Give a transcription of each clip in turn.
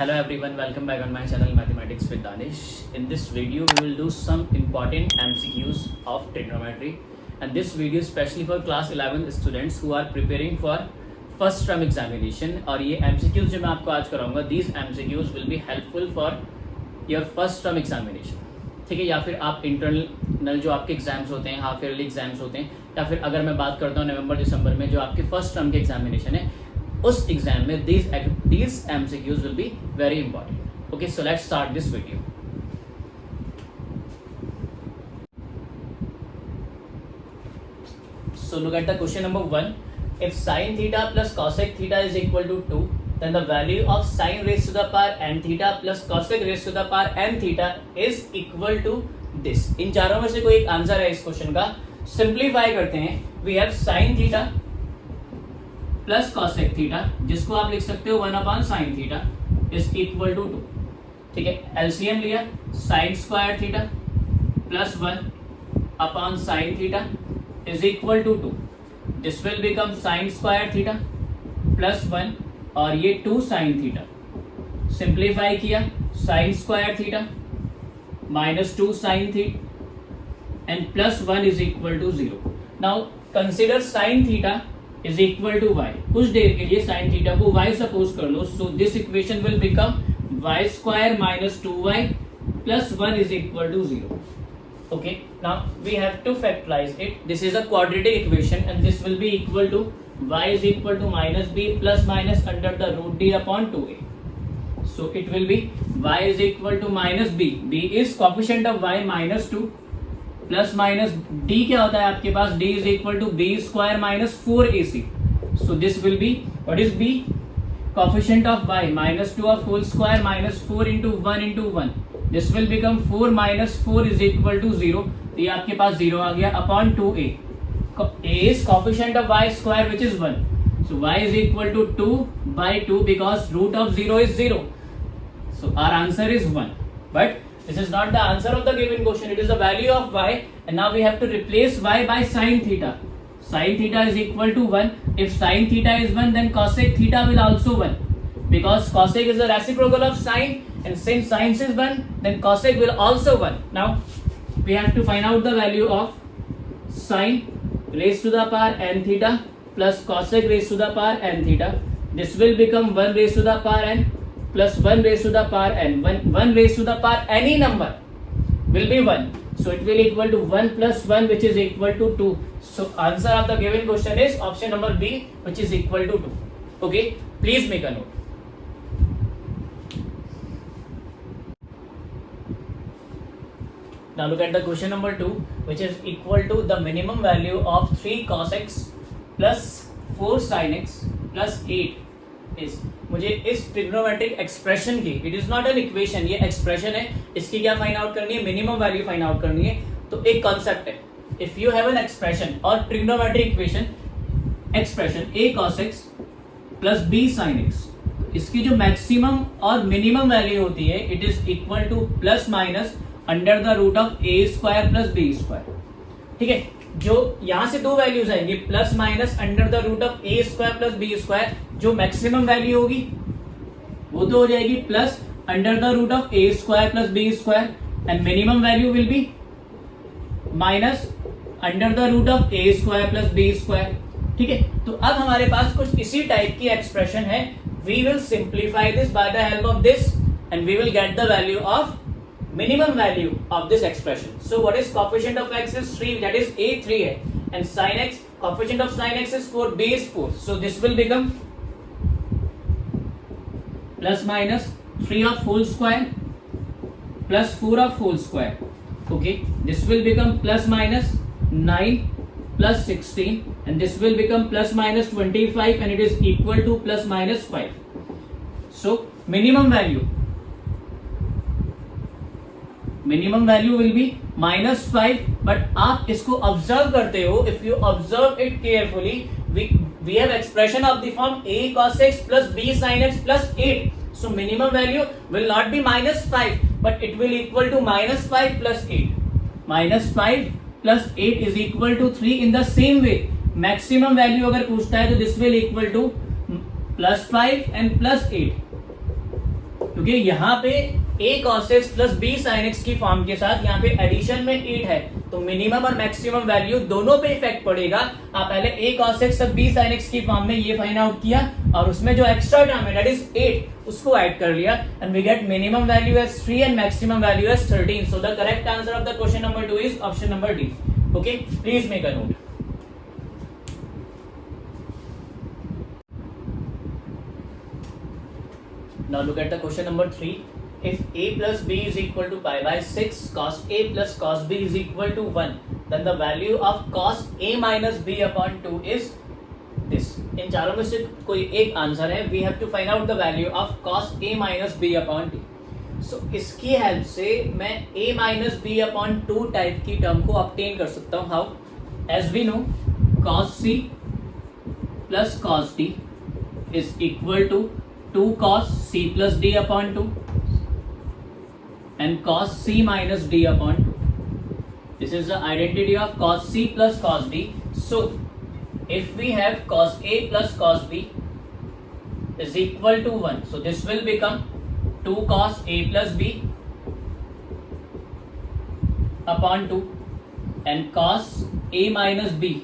Hello everyone, welcome back on my channel Mathematics with Danish. In this video, we will do some important MCQs of trigonometry, and this video is especially for class 11 students who are preparing for first term examination. और ये MCQs जो मैं आपको आज कराऊंगा, these MCQs will be helpful for your first term examination. ठीक है, या फिर आप इंटरनल जो आपके एग्जाम्स होते हैं, हाफ ईयरली एग्जाम्स होते हैं, या फिर अगर मैं बात करता हूँ नवंबर दिसंबर में जो आपके फर्स्ट टर्म के एग्जामिनेशन है, उस एग्जाम में these MCQs will be very important. Okay, so let's start this video. So look at the question number 1. If sin theta plus cosec theta is equal to 2, then the value of sin raised to the power n theta plus cosec raised to the power n theta is equal to this. इन चारों में से कोई एक answer है इस question का. Simplify करते हैं. We have sin theta plus cosec theta, जिसको आप लिख सकते हो 1/sin theta is equal to 2. ठीक है, एलसीएम लिया, sin square theta plus 1/sin theta is equal to 2. This will become sin square theta plus 1 और ये 2sin थीटा. सिंप्लीफाई किया, sin square theta minus 2sin theta and plus 1 is equal to 0. Now consider sin theta is equal to y. कुछ देर के लिए sin theta को y suppose कर लो. So this equation will become y square minus 2y plus 1 is equal to 0. Okay, now we have to factorize it. This is a quadratic equation and this will be equal to y is equal to minus b plus minus under the root d upon 2a. So it will be y is equal to minus b. b is coefficient of y minus 2 plus minus d क्या होता है आपके पास, d is equal to B square minus 4ac. So this will be, what is b? Coefficient of y minus 2 of whole square minus 4 into 1 into 1. This will become 4 minus 4 is equal to 0. ये आपके पास 0 आ गया upon 2a. a is coefficient of y square which is 1. So y is equal to 2 by 2 because root of 0 is 0. So our answer is 1. But this is not the answer of the given question. It is the value of y, and now we have to replace y by sin theta. Sin theta is equal to 1. If sin theta is 1, then cosec theta will also 1, because cosec is the reciprocal of sin, and since sin is 1, then cosec will also 1. Now we have to find out the value of sin raised to the power n theta plus cosec raised to the power n theta. This will become 1 raised to the power n plus 1 raised to the power n. 1 raised to the power any number will be 1. So it will equal to 1 plus 1 which is equal to 2. So answer of the given question is option number B, which is equal to 2. Okay, please make a note. Now look at the question number 2, which is equal to the minimum value of 3 cos x plus 4 sin x plus 8 is. मुझे इस trigonometric expression की, it is not an equation, ये expression है, इसकी क्या find out करनी है, minimum value find out करनी है. तो एक कॉन्सेप्ट है, if you have an expression और trigonometric equation, expression a cos x plus b sin x, इसकी जो मैक्सिमम और मिनिमम वैल्यू होती है, it is equal to plus minus under the root of a square plus b square. ठीक है, जो यहां से दो वैल्यूज आएंगी, plus minus under the root of a square plus b square. जो मैक्सिमम वैल्यू होगी वो तो हो जाएगी plus under the root of a square plus b square, and minimum value will be minus under the root of a square plus b square. ठीक है, तो अब हमारे पास कुछ इसी टाइप की एक्सप्रेशन है. We will simplify this by the help of this and we will get the value of minimum value of this expression. So what is coefficient of x is 3, that is a 3 है, and sin x, coefficient of sin x is 4, b is 4. So this will become plus minus 3 of whole square plus 4 of whole square. Okay, this will become plus minus 9 plus 16, and this will become plus minus 25, and it is equal to plus minus 5. So minimum value will be minus 5. But आप इसको observe करते हो, if you observe it carefully, we have expression of the form a cos x plus b sin x plus 8. So minimum value will not be minus 5, but it will equal to minus 5 plus 8. Minus 5 plus 8 is equal to 3. In the same way, maximum value अगर पूछता है तो this will equal to plus 5 and plus 8. क्योंकि यहाँ पे a cos x plus b sin x की form के साथ यहाँ पे एडिशन में 8 है, तो मिनिमम और मैक्सिमम वैल्यू दोनों पे इफेक्ट पड़ेगा। आप पहले a cos x और b sin x की फॉर्म में ये फाइंड आउट किया और उसमें जो एक्स्ट्रा टर्म है दैट इज 8 उसको ऐड कर लिया and we get minimum value as 3 and maximum value as 13। So the correct answer of the question number 2 is option number D. Okay, please make a note. Now look at the question number 3. If a plus b is equal to pi by 6, cos a plus cos b is equal to 1, then the value of cos a minus b upon 2 is this. इन चारों में से कोई एक answer है। We have to find out the value of cos a minus b upon 2. So इसकी help से मैं a minus b upon 2 type की टर्म को ऑब्टेन कर सकता हूँ। How? As we know, cos c plus cos d is equal to 2 cos c plus d upon 2 and cos c minus d upon 2. This is the identity of cos c plus cos d. So, if we have cos a plus cos b is equal to 1, so this will become 2 cos a plus b upon 2 and cos a minus b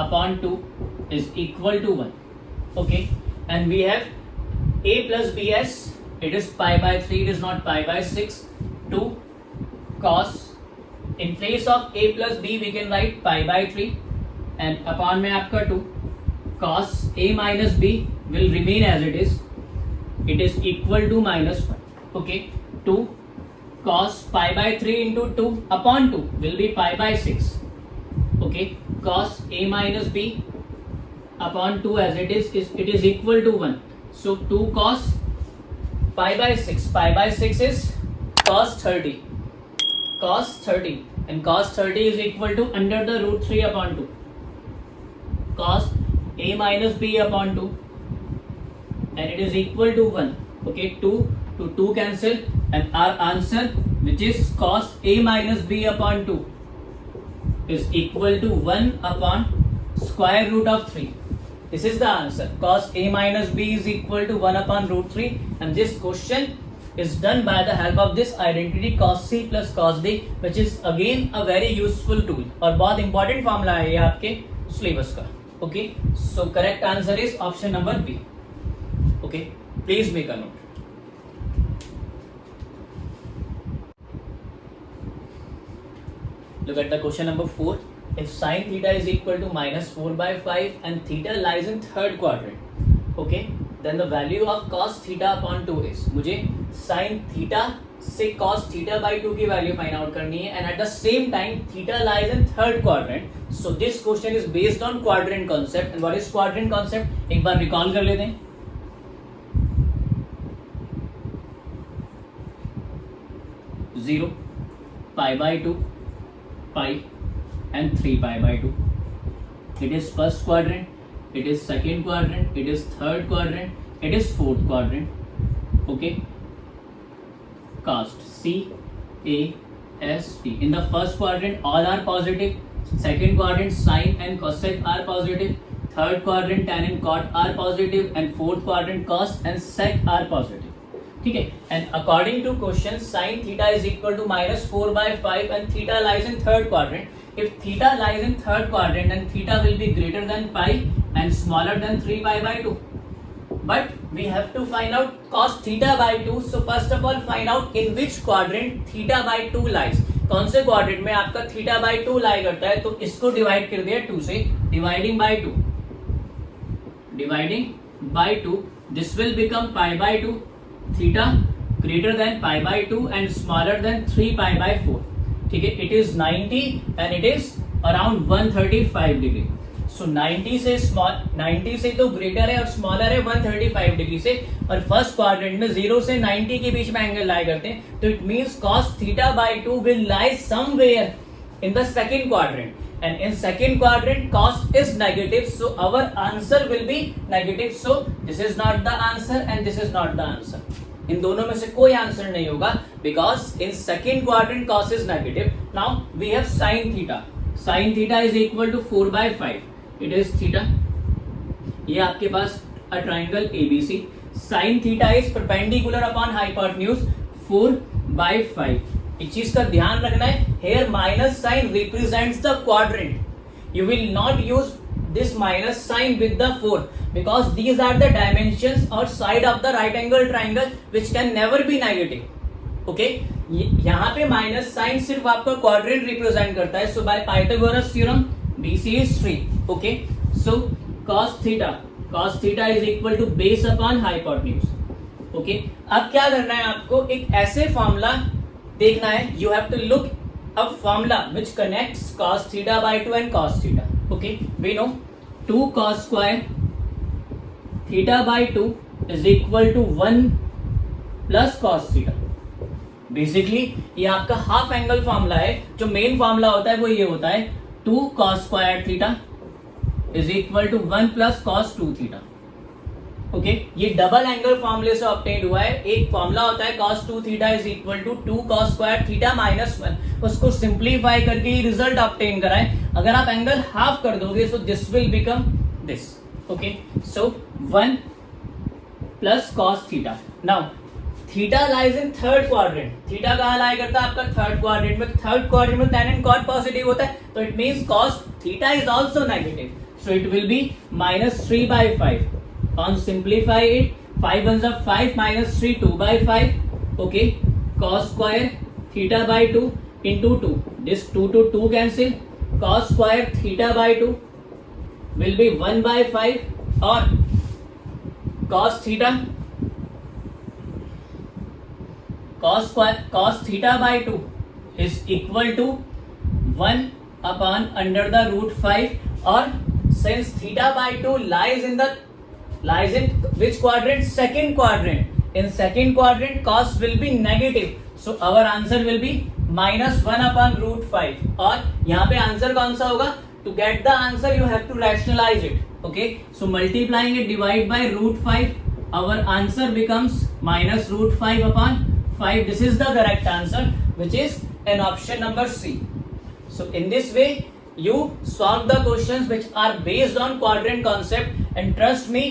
upon 2 is equal to 1. Okay, and we have a plus b as it is pi by 3, it is not pi by 6. 2 cos, in place of a plus b we can write pi by 3 and upon में आपका 2 cos a minus b will remain as it is equal to minus 1. Okay, 2 cos pi by 3 into 2 upon 2 will be pi by 6. Okay, cos a minus b upon 2 as it is equal to 1. So 2 cos pi by 6. Pi by 6 is cos 30. Cos 30 and cos 30 is equal to under the root 3 upon 2. Cos a minus b upon 2 and it is equal to 1. Okay, 2 to 2 cancel and our answer which is cos a minus b upon 2 is equal to 1 upon square root of 3. This is the answer. Cos a minus b is equal to 1 upon root 3 and this question is done by the help of this identity cos c plus cos d which is again a very useful tool और बहुत important formula है ये आपके syllabus का. Okay, so correct answer is option number B. Okay, please make a note. Look at the question number 4. If sin theta is equal to minus 4 by 5 and theta lies in third quadrant, okay, then the value of cos theta upon 2 is, मुझे sin theta से cos theta by 2 की value find out करनी है and at the same time theta lies in third quadrant. So this question is based on quadrant concept. And what is quadrant concept? एक बार recall कर लेते हैं. Zero, pi by 2, pi and 3 pi by 2. It is first quadrant, it is second quadrant, it is third quadrant, it is fourth quadrant. Okay, cast C A S T. In the first quadrant all are positive, second quadrant sin and cosec are positive, third quadrant tan and cot are positive and fourth quadrant cos and sec are positive. ठीक है, and according to question sin theta is equal to minus 4 by 5 and theta lies in third quadrant. If theta lies in third quadrant then theta will be greater than pi and smaller than 3 pi by 2. But we have to find out cos theta by 2. So first of all find out in which quadrant theta by 2 lies. कौन से quadrant में आपका theta by 2 lie करता है, तो इसको divide कर दिया 2 से, dividing by 2. Dividing by 2, this will become pi by 2, theta greater than pi by 2 and smaller than 3 pi by 4. ठीक है, it is 90 and it is around 135 degree. So 90 से small, 90 से तो greater है और smaller है 135 degree से, और first quadrant में 0 से 90 के बीच में angle lie करते हैं, तो it means cos theta by 2 will lie somewhere in the second quadrant. And in second quadrant cos is negative, so our answer will be negative. So this is not the answer and this is not the answer. इन दोनों में से कोई answer नहीं होगा because in second quadrant cos is negative. Now we have sin theta. Sin theta is equal to 4 by 5. It is theta. ये आपके पास a triangle ABC. Sine theta is perpendicular upon hypotenuse 4/5. इस चीज का ध्यान रखना है. Here minus sign represents the quadrant. You will not use this minus sign with the 4 because these are the dimensions or side of the right angle triangle which can never be negative. Okay? यहाँ पे minus sign सिर्फ आपका quadrant represent करता है. So by Pythagoras theorem BC is 3. Okay? So cos theta is equal to base upon hypotenuse. Okay? अब क्या करना है आपको, एक ऐसे फॉर्मूला देखना है. You have to look a formula which connects cos theta by 2 and cos theta. Okay, we know 2 cos square theta by 2 is equal to 1 plus cos theta. Basically ये आपका हाफ एंगल फॉर्मूला है. जो main formula होता है वो ये होता है 2 cos square theta is equal to 1 plus cos 2 theta. Okay, ये डबल एंगल फॉर्मूले से ऑब्टेन हुआ है. एक फॉर्मूला होता है cos 2 theta is equal to 2 cos square theta minus 1. उसको सिंप्लीफाई करके ये रिजल्ट ऑब्टेन करा है. अगर आप एंगल हाफ कर दोगे सो this will become this. Okay, so 1 plus cos theta. Now theta lies in third quadrant. Theta कहाँ लाई करता है? आपका थर्ड क्वाड्रेंट में. थर्ड क्वाड्रेंट में tan एंड cot पॉजिटिव होता है, तो it means cos theta is also negative. So it will be -3/5. On simplify it, 5 ones are 5 minus 3 2/5. Okay, cos square theta by 2 into 2. This 2 to 2 cancel. Cos square theta by 2 will be 1/5 or cos theta by 2 is equal to 1 upon under the root 5. Or since theta by 2 lies in which quadrant? Second quadrant. In second quadrant cos will be negative, so our answer will be -1 upon root 5. और यहाँ पे answer कौन सा होगा? To get the answer you have to rationalize it. Okay, so multiplying it divide by root 5, our answer becomes -√5 upon 5. This is the correct answer, which is an option number C. So in this way you solve the questions which are based on quadrant concept, and trust me,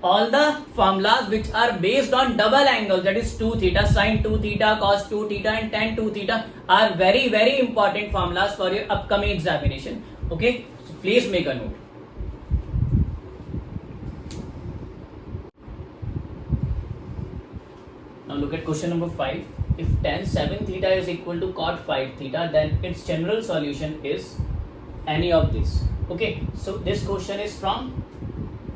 all the formulas which are based on double angle, that is 2 theta, sin 2 theta, cos 2 theta and tan 2 theta are very very important formulas for your upcoming examination. Okay, so please make a note. Now look at question number 5. If tan 7 theta is equal to cot 5 theta, then its general solution is any of this. Okay, so this question is from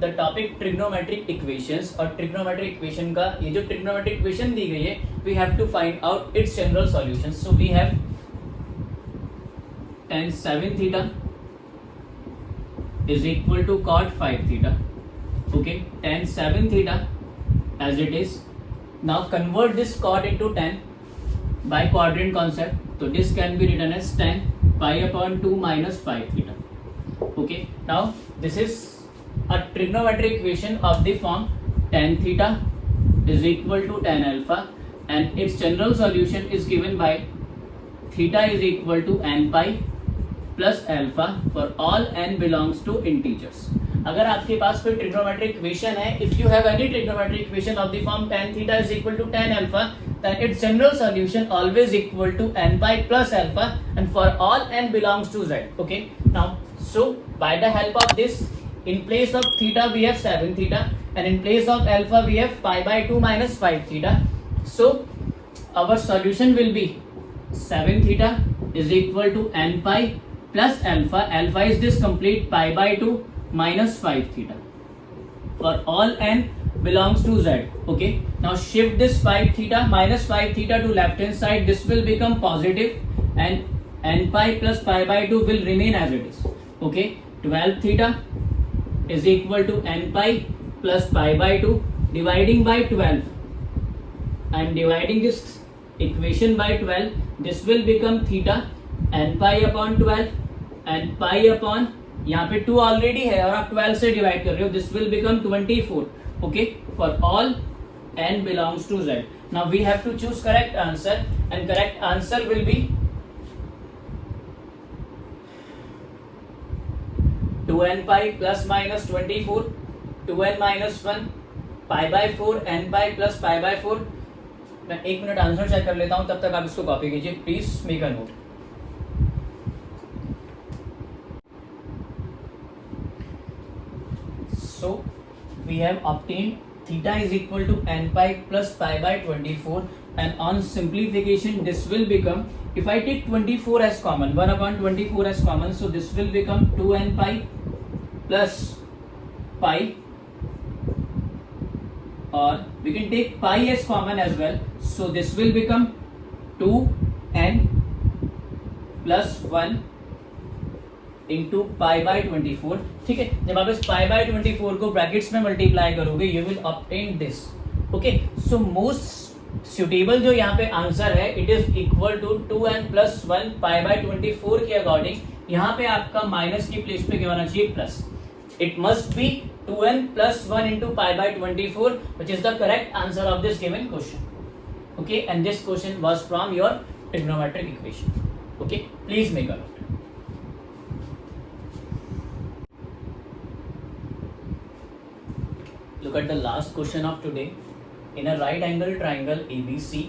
the topic trigonometric equations. और trigonometric equation का ये जो trigonometric equation दी गई है, we have to find out its general solutions. So we have tan 7 theta is equal to cot 5 theta. Okay, tan 7 theta as it is. Now convert this cot into tan by quadrant concept. So this can be written as tan pi upon 2 minus 5 theta. Okay, now this is a trigonometric equation of the form tan theta is equal to tan alpha, and its general solution is given by theta is equal to n pi plus alpha for all n belongs to integers. अगर आपके पास कोई trigonometric equation है, if you have any trigonometric equation of the form tan theta is equal to tan alpha, then its general solution always equal to n pi plus alpha, and for all n belongs to z. Okay, now so by the help of this, in place of theta we have 7 theta, and in place of alpha we have pi by 2 minus 5 theta. So our solution will be 7 theta is equal to n pi plus alpha. Alpha is this complete pi by 2 minus 5 theta for all n belongs to z. Okay, now shift this 5 theta minus 5 theta to left hand side. This will become positive, and n pi plus pi by 2 will remain as it is. Okay, 12 theta is equal to n pi plus pi by 2 dividing by 12. I am dividing this equation by 12. This will become theta n pi upon 12 and pi upon, यहाँ पे 2 already है और आप 12 से divide कर रहे हो. This will become 24. Okay, for all n belongs to z. Now we have to choose correct answer, and correct answer will be 2n pi plus minus 24, 2n minus 1, π/4 n/, plus π/4। मैं 1 minute answer check कर लेता हूं, तब तक आप इसको copy कीजिए, please make a note. So we have obtained theta is equal to n/, plus π/24, and on simplification this will become, if I take 24 as common, 1/24 as common, so this will become 2n/, plus pi, or we can take pi as common as well, so this will become 2n plus 1 into π/24। ठीक है, जब आप इस π/24 को brackets में multiply करोगे you will obtain this. Okay, so most suitable जो यहाँ पे आंसर है it is equal to 2n plus 1 π/24 के अकॉर्डिंग यहाँ पे आपका माइनस की प्लेस पे क्या होना चाहिए, plus. It must be 2n plus 1 into π/24 which is the correct answer of this given question. Okay, and this question was from your trigonometric equation. Okay, please make a note. Look at the last question of today. In a right angle triangle ABC,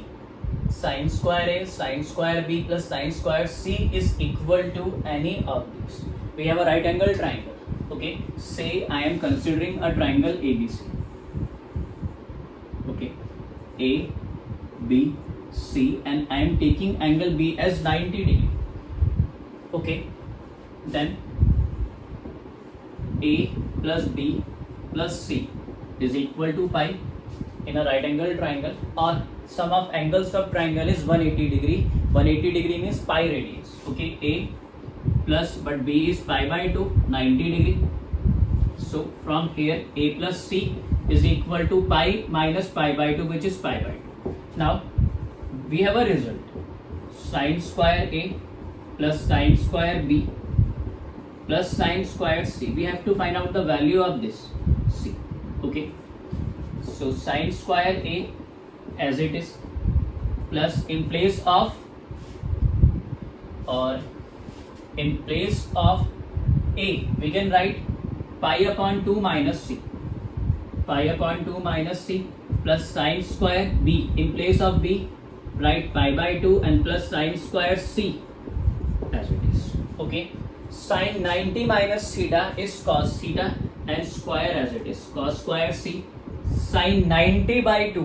sin square A, sin square B plus sin square C is equal to any of these. We have a right angle triangle. Okay, say I am considering a triangle ABC. Okay, A, B, C, and I am taking angle B as 90 degree. Okay, then A plus B plus C is equal to pi in a right angle triangle, or sum of angles of triangle is 180 degree. 180 degree means pi radius. Okay, A plus, but B is pi/2, 90 degree. So from here A plus C is equal to pi minus pi/2, which is pi/2. Now we have a result, sin square A plus sin square B plus sin square C. We have to find out the value of this C. Okay, so sin square A as it is, plus in place of A we can write pi/2 minus C, pi/2 minus C, plus sin square B, in place of B write pi/2 and plus sin square C as it is. Okay, sin 90 minus theta is cos theta, and square as it is cos square C. Sin 90/2,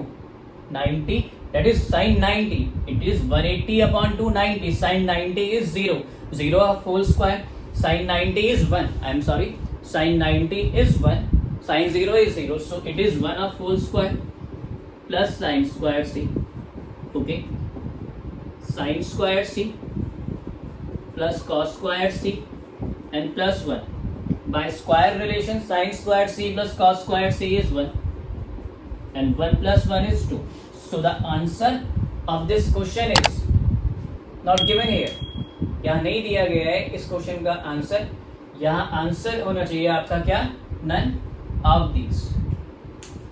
90, that is sin 90, it is 180/2, 90. Sin 90 is 0, 0 of whole square. Sin 90 is 1, I am sorry, sin 90 is 1, sin 0 is 0, so it is 1 of whole square plus sin square C. Okay, sin square C plus cos square C and plus 1. By square relation, sin square C plus cos square C is 1, and 1 plus 1 is 2. So the answer of this question is not given here. यहाँ नहीं दिया गया है इस question का answer. यहाँ answer होना चाहिए आपका क्या, none of these.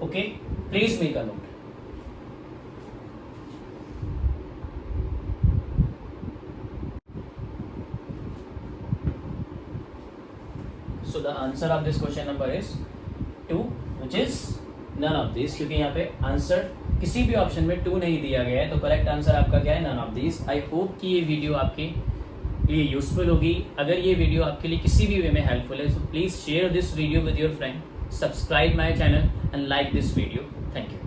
Okay, please make a note. So the answer of this question number is 2, which is none of these, क्योंकि यहाँ पे आंसर किसी भी ऑप्शन में 2 नहीं दिया गया है, तो करेक्ट आंसर आपका क्या है, none of this. I hope कि ये वीडियो आपके लिए यूजफुल होगी। अगर ये वीडियो आपके लिए किसी भी वे में हेल्पफुल है, so please share this video with your friend, subscribe my channel and like this video. Thank you.